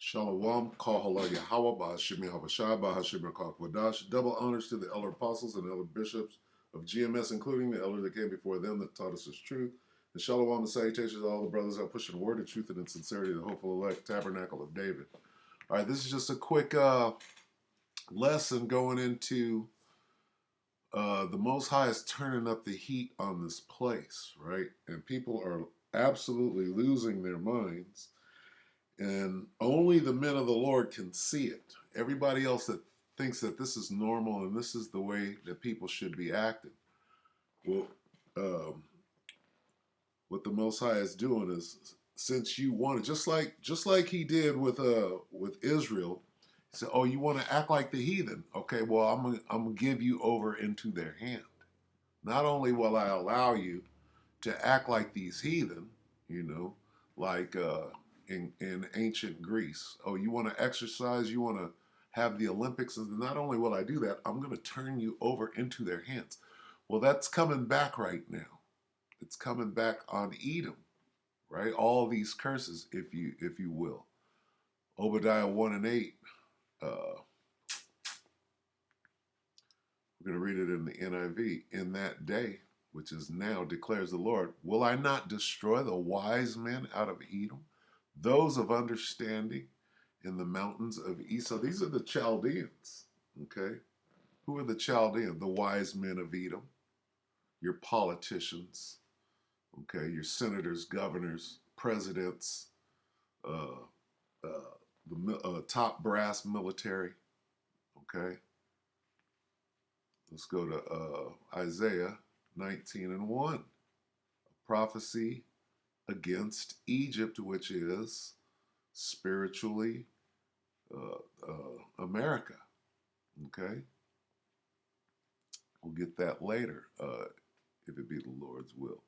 Shalom, Kahala Yahweh, Bahashim Yahabashai, Bahashim Wadash. Double honors to the elder apostles and elder bishops of GMS, including the elder that came before them that taught us his truth. And shalom and salutations to all the brothers out pushing the word of truth and in sincerity, the hopeful elect tabernacle of David. All right, this is just a quick lesson going into the Most High is turning up the heat on this place, right? And people are absolutely losing their minds. And only the men of the Lord can see it. Everybody else that thinks that this is normal and this is the way that people should be acting. Well, what the Most High is doing is, since you want it, just like He did with Israel, He said, "Oh, you want to act like the heathen? Okay, well, I'm gonna give you over into their hand. Not only will I allow you to act like these heathen, like in ancient Greece. Oh, you want to exercise? You want to have the Olympics? And not only will I do that, I'm going to turn you over into their hands." Well, that's coming back right now. It's coming back on Edom, right? All these curses, if you will. Obadiah 1 and 8. We're going to read it in the NIV. "In that day, which is now, declares the Lord, will I not destroy the wise men out of Edom, those of understanding in the mountains of Esau?" These are the Chaldeans, okay? Who are the Chaldeans? The wise men of Edom, your politicians, okay? Your senators, governors, presidents, the top brass military, okay? Let's go to Isaiah 19 and 1. A prophecy against Egypt, which is spiritually America. Okay? We'll get that later, if it be the Lord's will.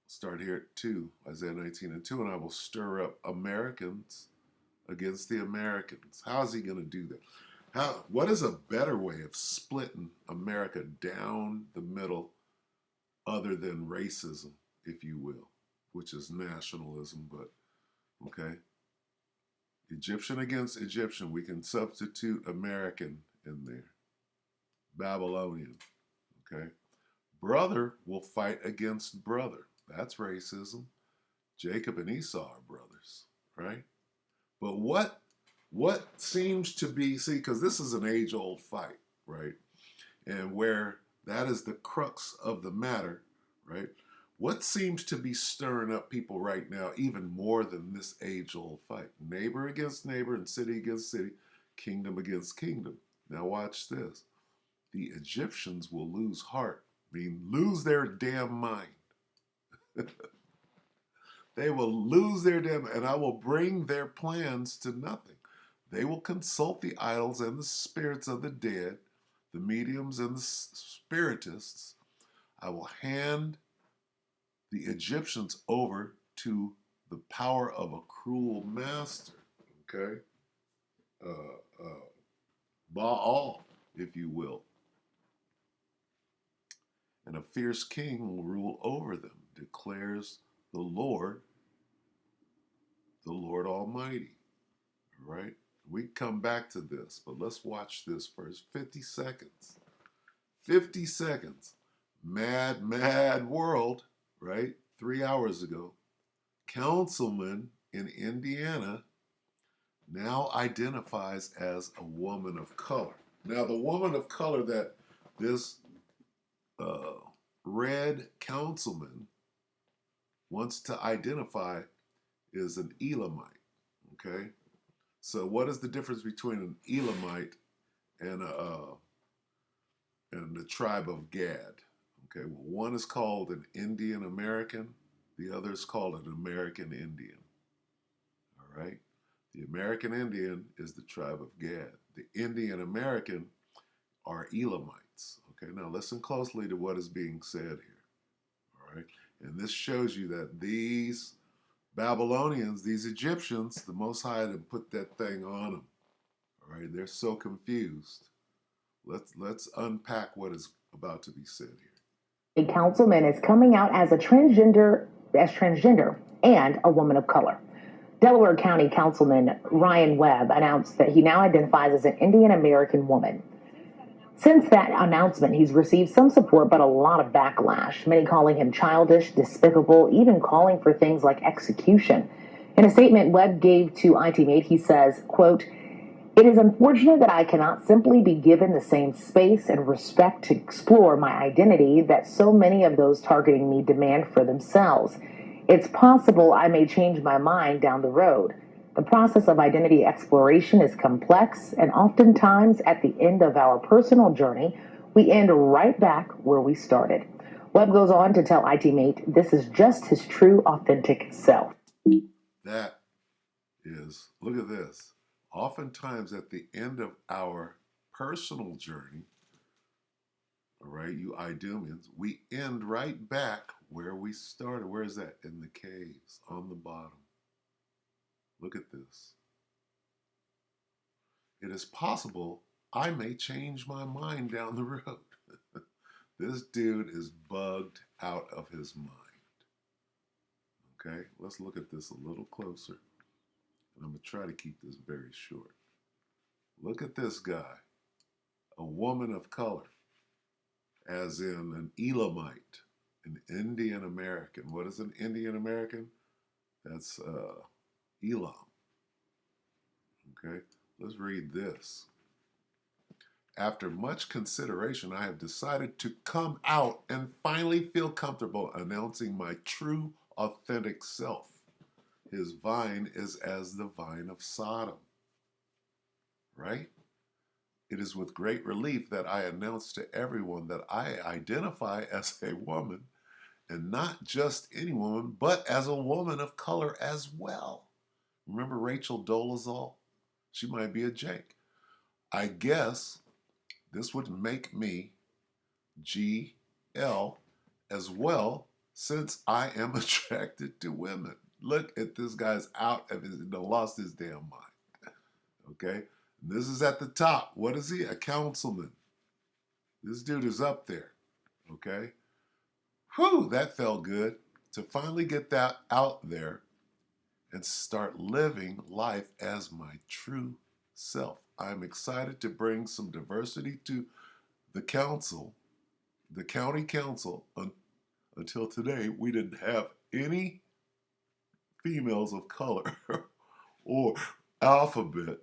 Start here at 2, Isaiah 19 and 2. "And I will stir up Americans against the Americans." How's He going to do that? What is a better way of splitting America down the middle other than racism, if you will, which is nationalism, but okay. Egyptian against Egyptian, we can substitute American in there. Babylonian, okay. Brother will fight against brother. That's racism. Jacob and Esau are brothers, right? But what seems to be, because this is an age-old fight, right? And where that is the crux of the matter, right? What seems to be stirring up people right now, even more than this age-old fight? Neighbor against neighbor and city against city, kingdom against kingdom. Now watch this. The Egyptians will lose heart, lose their damn mind. They will lose their damn, and I will bring their plans to nothing. They will consult the idols and the spirits of the dead, the mediums and the spiritists. I will hand the Egyptians over to the power of a cruel master, okay? Baal, if you will. "And a fierce king will rule over them, declares the Lord Almighty." All right? We come back to this, but let's watch this first. 50 seconds. 50 seconds. Mad, mad world, right? 3 hours ago. Councilman in Indiana now identifies as a woman of color. Now, the woman of color that this red councilman wants to identify is an Elamite, okay? So what is the difference between an Elamite and the tribe of Gad? Okay, well, one is called an Indian American, the other is called an American Indian. All right? The American Indian is the tribe of Gad. The Indian American are Elamites. Okay, now listen closely to what is being said here. All right? And this shows you that these Babylonians, these Egyptians, the Most High had put that thing on them. All right, they're so confused. Let's unpack what is about to be said here. A councilman is coming out as a transgender as transgender and a woman of color. Delaware County Councilman Ryan Webb announced that he now identifies as an Indian American woman. Since that announcement, he's received some support, but a lot of backlash, many calling him childish, despicable, even calling for things like execution. In a statement Webb gave to ITMate, he says, quote, "It is unfortunate that I cannot simply be given the same space and respect to explore my identity that so many of those targeting me demand for themselves. It's possible I may change my mind down the road. The process of identity exploration is complex, and oftentimes at the end of our personal journey, we end right back where we started." Webb goes on to tell ITMate this is just his true, authentic self. That is, look at this. Oftentimes at the end of our personal journey, all right, you Idumeans, we end right back where we started. Where is that? In the caves, on the bottom. Look at this. It is possible I may change my mind down the road. This dude is bugged out of his mind. Okay, let's look at this a little closer. And I'm going to try to keep this very short. Look at this guy, a woman of color, as in an Elamite, an Indian American. What is an Indian American? That's Elam. Okay, let's read this. After much consideration, I have decided to come out and finally feel comfortable announcing my true, authentic self. His vine is as the vine of Sodom, right? It is with great relief that I announce to everyone that I identify as a woman, and not just any woman, but as a woman of color as well. Remember Rachel Dolezal? She might be a Jake. I guess this would make me GL as well, since I am attracted to women. Look at this guy's out of his, lost his damn mind. Okay? This is at the top. What is he? A councilman. This dude is up there. Okay? Whew, that felt good to finally get that out there and start living life as my true self. I'm excited to bring some diversity to the council, the county council. Until today, we didn't have any females of color or alphabet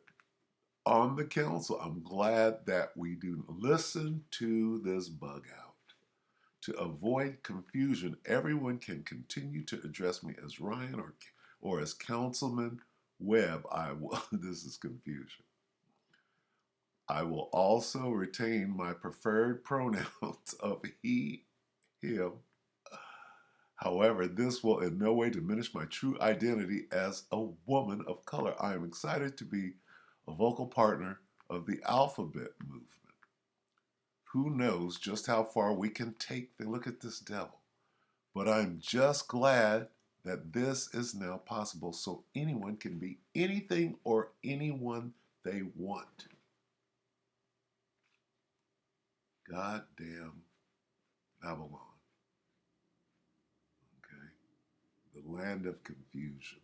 on the council. I'm glad that we do. Listen to this bug out. To avoid confusion, everyone can continue to address me as Ryan or as Councilman Webb. I will. This is confusion. I will also retain my preferred pronouns of he, him. However, this will in no way diminish my true identity as a woman of color. I am excited to be a vocal partner of the alphabet movement. Who knows just how far we can take the look at this devil. But I'm just glad that this is now possible so anyone can be anything or anyone they want. Goddamn Babylon. Okay? The land of confusion.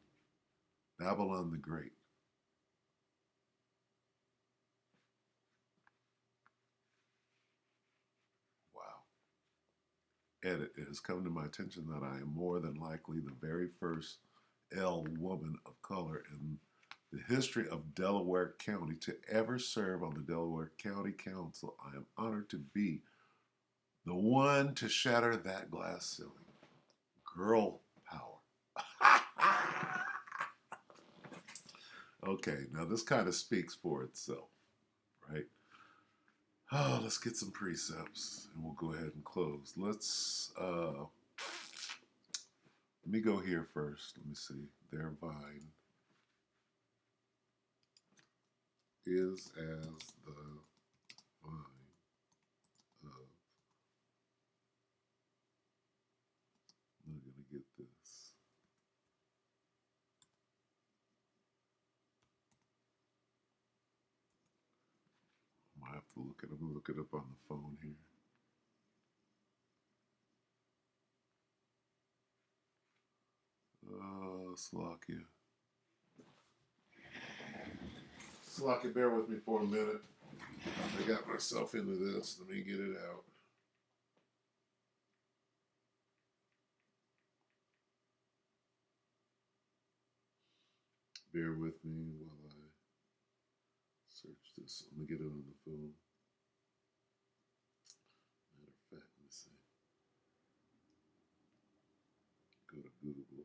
Babylon the Great. Wow. Edit. It has come to my attention that I am more than likely the very first L woman of color in the history of Delaware County to ever serve on the Delaware County Council. I am honored to be the one to shatter that glass ceiling. Girl power. Okay, now this kind of speaks for itself, right? Oh, let's get some precepts and we'll go ahead and close. Let me go here first. Let me see. Their vine is as the vine of. I'm going to get this. I might have to look it up. I'm going to look it up on the phone here. Slovakia. Slovakia, bear with me for a minute. I got myself into this. Let me get it out. Bear with me while I search this. Let me get it on the phone. Matter of fact, let me see. Go to Google.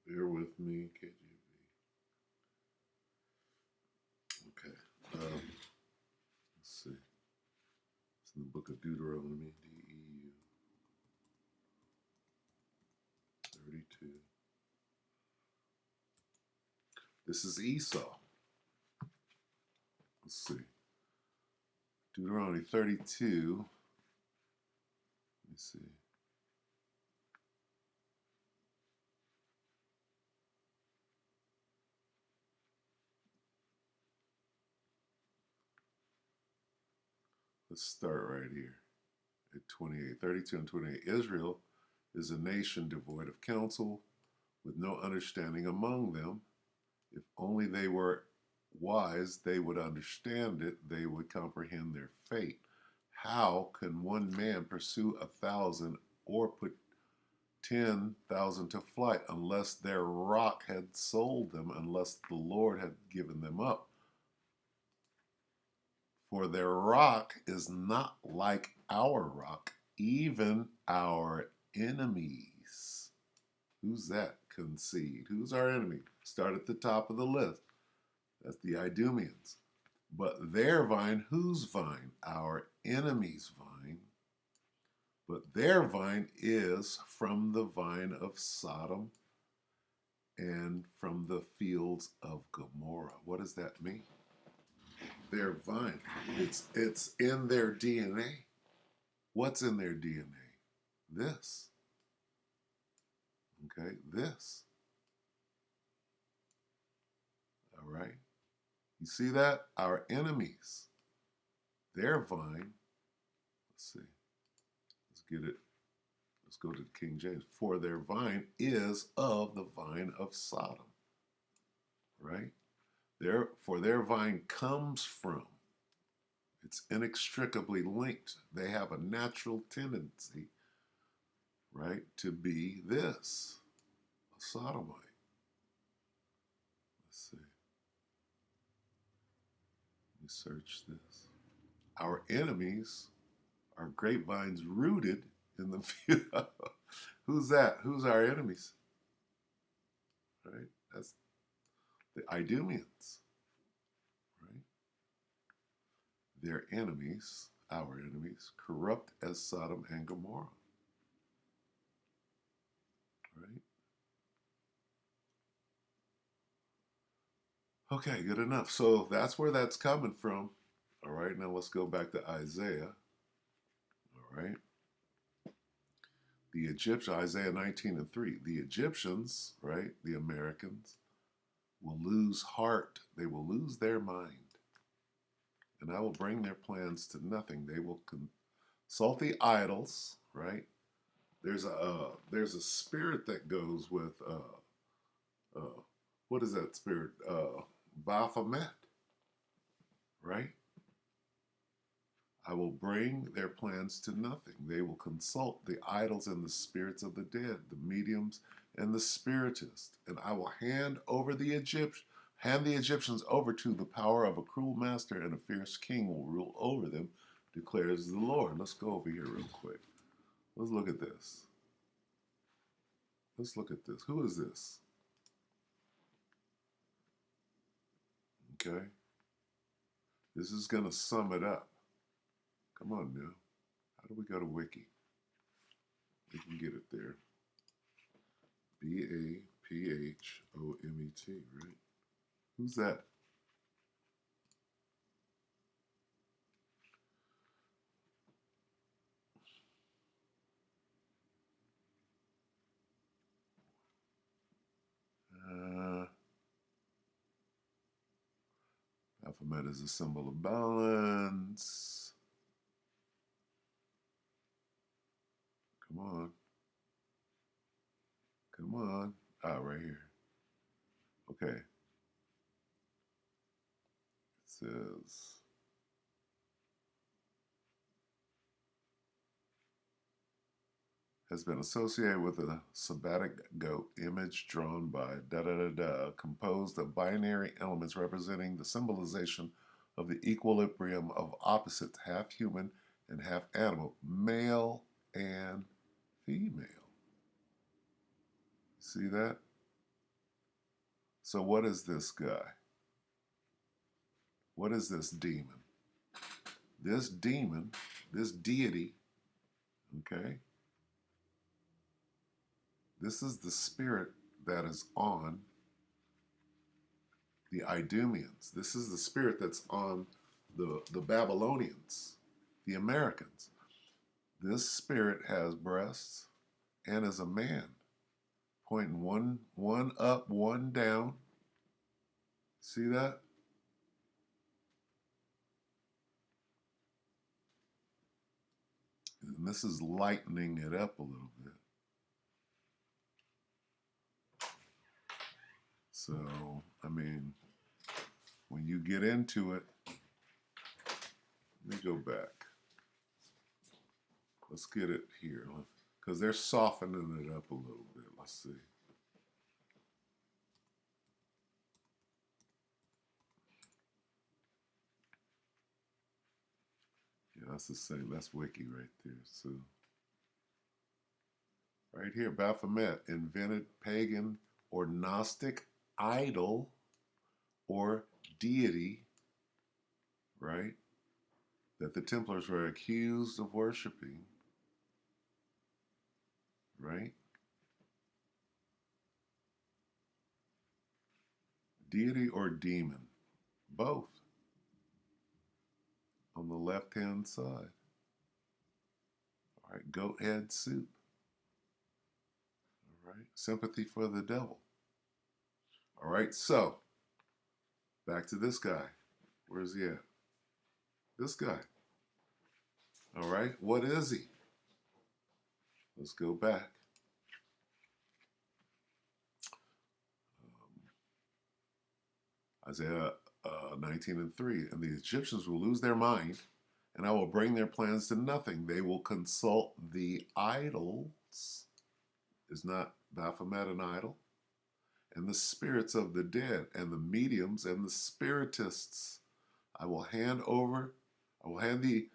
Bear with me, KJV. Okay. Let's see. It's in the book of Deuteronomy, DEU 32. This is Esau. Let's see. Deuteronomy 32. Let me see. Let's start right here at 28. 32 and 28. Israel is a nation devoid of counsel, with no understanding among them. If only they were wise, they would understand it, they would comprehend their fate. How can one man pursue 1,000 or put 10,000 to flight unless their rock had sold them, unless the Lord had given them up? For their rock is not like our rock, even our enemies. Who's that? Concede. Who's our enemy? Start at the top of the list. That's the Idumeans. But their vine, whose vine? Our enemy's vine. But their vine is from the vine of Sodom and from the fields of Gomorrah. What does that mean? Their vine. It's in their DNA. What's in their DNA? This. Okay, this. All right. You see that? Our enemies. Their vine. Let's see. Let's get it. Let's go to King James. For their vine is of the vine of Sodom. Right? For their vine comes from. It's inextricably linked. They have a natural tendency, right, to be this, a sodomite. Let's see. Let me search this. Our enemies are grapevines rooted in the field. Who's that? Who's our enemies? Right? That's the Idumeans. Right? Their enemies, our enemies, corrupt as Sodom and Gomorrah. Right? Okay, good enough. So that's where that's coming from. All right, now let's go back to Isaiah. All right. The Egyptians, Isaiah 19 and 3. The Egyptians, right, the Americans, will lose heart. They will lose their mind. And I will bring their plans to nothing. They will consult the idols, right? There's a spirit that goes with what is that spirit? Baphomet, right? I will bring their plans to nothing. They will consult the idols and the spirits of the dead, the mediums and the spiritists, and I will hand the Egyptians over to the power of a cruel master, and a fierce king will rule over them, declares the Lord. Let's go over here real quick. Let's look at this. Let's look at this. Who is this? Okay. This is going to sum it up. Come on now. How do we go to Wiki? We can get it there. Baphomet, right? Who's that? Baphomet is a symbol of balance. Come on. Come on. Ah, right here. Okay. It says, has been associated with a sabbatic goat image drawn by composed of binary elements representing the symbolization of the equilibrium of opposites, half human and half animal, male and female. See that? So what is this guy? What is this demon? This demon, this deity, okay? This is the spirit that is on the Idumeans. This is the spirit that's on the Babylonians, the Americans. This spirit has breasts and is a man, pointing one up, one down. See that? And this is lightening it up a little bit. So, I mean, when you get into it, let me go back. Let's get it here, because they're softening it up a little bit. Let's see. Yeah, that's the same. That's Wiki right there. So, right here, Baphomet, invented pagan or Gnostic idol or deity, right? That the Templars were accused of worshiping, right? Deity or demon, both on the left-hand side. All right, goat head soup. All right, sympathy for the devil. All right, so back to this guy. Where's he at? This guy. All right, what is he? Let's go back. Isaiah 19:3, and the Egyptians will lose their mind, and I will bring their plans to nothing. They will consult the idols. Is not Baphomet an idol? And the spirits of the dead, and the mediums, and the spiritists. I will hand the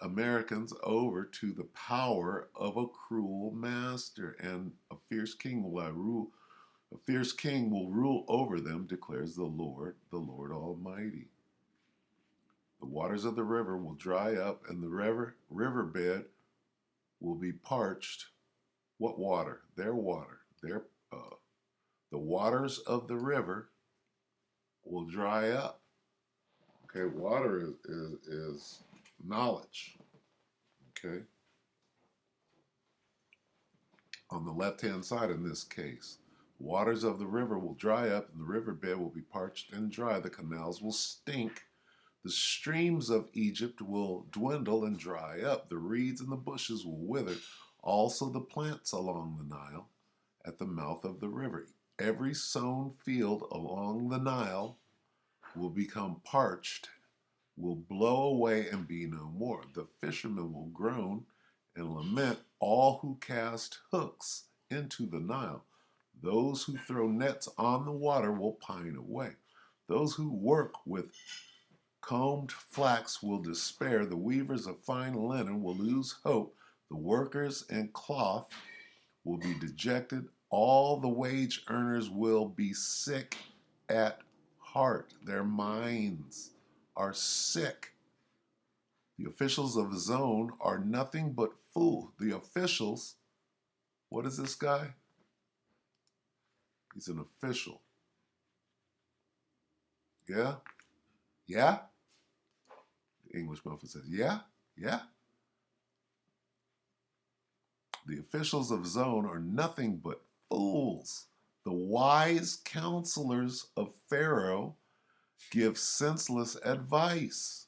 Americans over to the power of a cruel master, and a fierce king will I rule. A fierce king will rule over them, declares the Lord Almighty. The waters of the river will dry up, and the riverbed will be parched. What water? Their water. The waters of the river will dry up. Okay, water is knowledge. Okay. On the left-hand side in this case, waters of the river will dry up, and the riverbed will be parched and dry. The canals will stink. The streams of Egypt will dwindle and dry up. The reeds and the bushes will wither. Also the plants along the Nile at the mouth of the river. Every sown field along the Nile will become parched, will blow away and be no more. The fishermen will groan and lament, all who cast hooks into the Nile. Those who throw nets on the water will pine away. Those who work with combed flax will despair. The weavers of fine linen will lose hope. The workers in cloth will be dejected. All the wage earners will be sick at heart. Their minds are sick. The officials of the zone are nothing but fools. The officials, what is this guy? He's an official. Yeah? Yeah? The English muffin says, yeah? Yeah? The officials of zone are nothing but fools. The wise counselors of Pharaoh give senseless advice.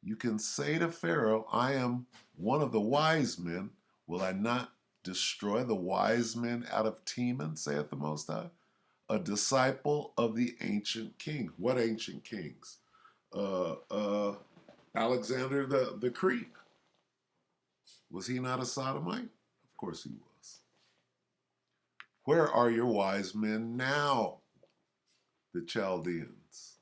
You can say to Pharaoh, I am one of the wise men. Will I not destroy the wise men out of Teman, saith the Most High? A disciple of the ancient king. What ancient kings? Alexander the Creep. Was he not a sodomite? Of course he was. Where are your wise men now, the Chaldeans?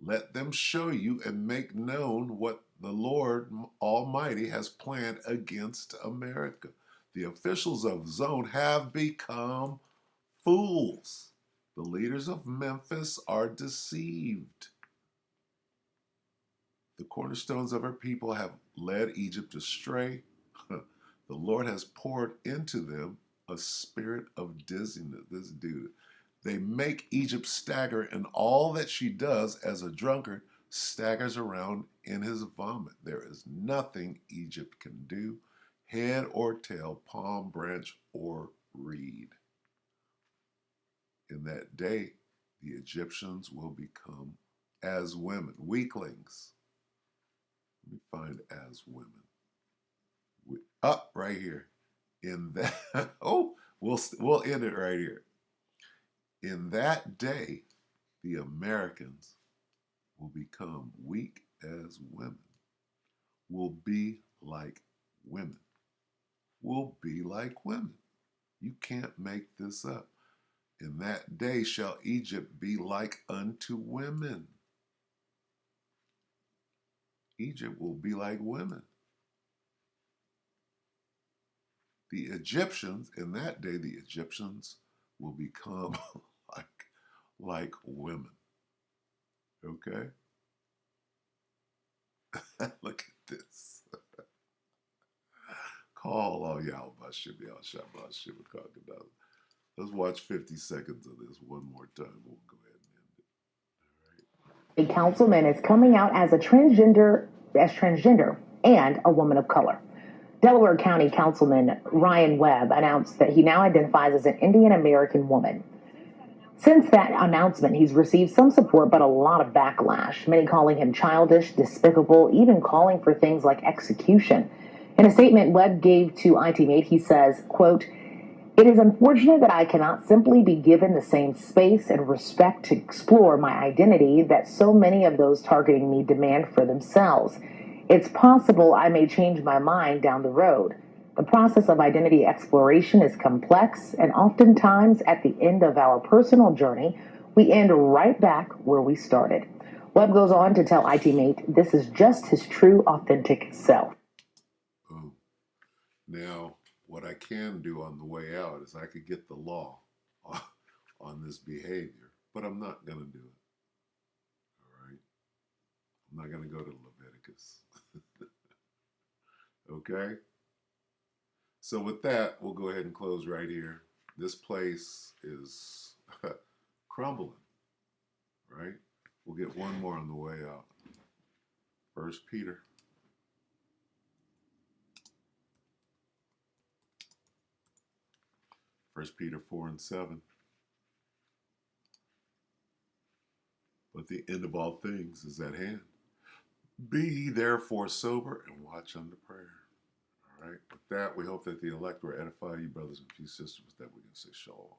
Let them show you and make known what the Lord Almighty has planned against America. The officials of Zone have become fools. The leaders of Memphis are deceived. The cornerstones of her people have led Egypt astray. The Lord has poured into them a spirit of dizziness. This dude. They make Egypt stagger in all that she does as a drunkard staggers around in his vomit. There is nothing Egypt can do, head or tail, palm branch or reed. In that day, the Egyptians will become as women, weaklings. Let me find as women. Up right here. In that, oh, we'll end it right here. In that day, the Americans will become weak as women, will be like women, will be like women. You can't make this up. In that day shall Egypt be like unto women. Egypt will be like women. The Egyptians, in that day, the Egyptians will become like women. Okay? Look at this. Call all y'all Bashim, y'all Shabashim. Let's watch 50 seconds of this one more time. We'll go ahead and end it. A councilman is coming out as transgender and a woman of color. Delaware County Councilman Ryan Webb announced that he now identifies as an Indian American woman. Since that announcement, he's received some support, but a lot of backlash, many calling him childish, despicable, even calling for things like execution. In a statement Webb gave to ITMate, he says, quote, "It is unfortunate that I cannot simply be given the same space and respect to explore my identity that so many of those targeting me demand for themselves. It's possible I may change my mind down the road. The process of identity exploration is complex, and oftentimes at the end of our personal journey, we end right back where we started." Webb goes on to tell ITMate this is just his true, authentic self. Boom. Now, what I can do on the way out is I could get the law on this behavior, but I'm not going to do it. All right? I'm not going to go to Leviticus. Okay? So with that, we'll go ahead and close right here. This place is crumbling, right? We'll get one more on the way out. 1 Peter. 1 Peter 4 and 7. But the end of all things is at hand. Be ye therefore sober and watch unto prayer. All right. With that, we hope that the elect will edify you, brothers and sisters, that we can say shalom.